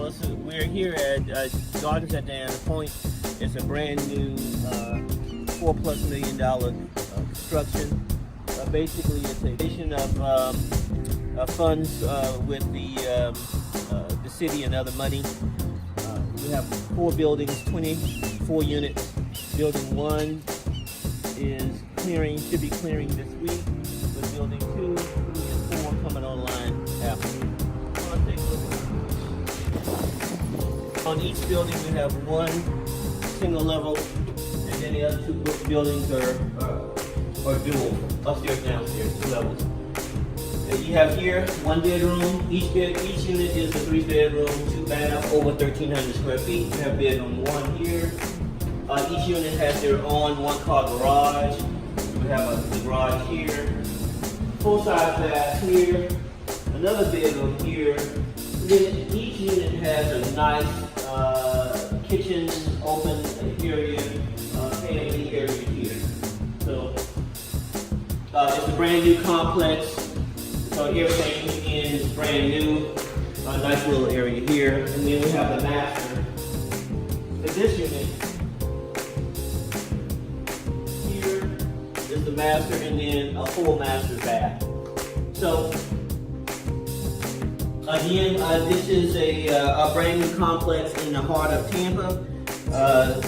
We're here at Gardens at Diana Point. It's a brand new $4+ million construction. Basically, it's a addition of funds with the city and other money. We have 4 buildings, 24 units. Building 1 is clearing, should be clearing this week, with building 2, 3, and 4 coming online after. On each building we have 1 single level, and then the other 2 buildings are dual, upstairs, downstairs, 2 levels. And you have here 1 bedroom. Each unit is a 3-bedroom, 2 bath, over 1,300 square feet. You have bedroom 1 here. Each unit has their own 1-car garage. We have the garage here, full-size bath here, another bedroom here. Then each unit has a nice kitchen, open area, family area here. So it's a brand new complex. So everything is brand new. A nice little area here, and then we have the master. For this unit, here is the master, and then a full master bath. So again, this is a brand new complex in the heart of Tampa.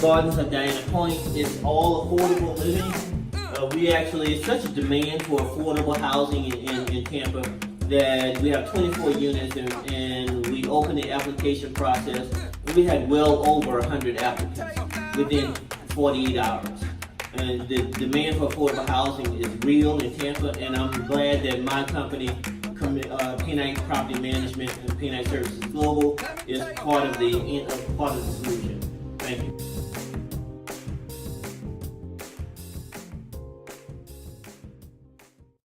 Gardens of Diana Point. It's all affordable living. It's such a demand for affordable housing in Tampa that we have 24 units, and we opened the application process. We had well over 100 applicants within 48 hours. And the demand for affordable housing is real in Tampa, and I'm glad that my company, Painite Property Management and Painite Services Global, is part of the solution. Thank you.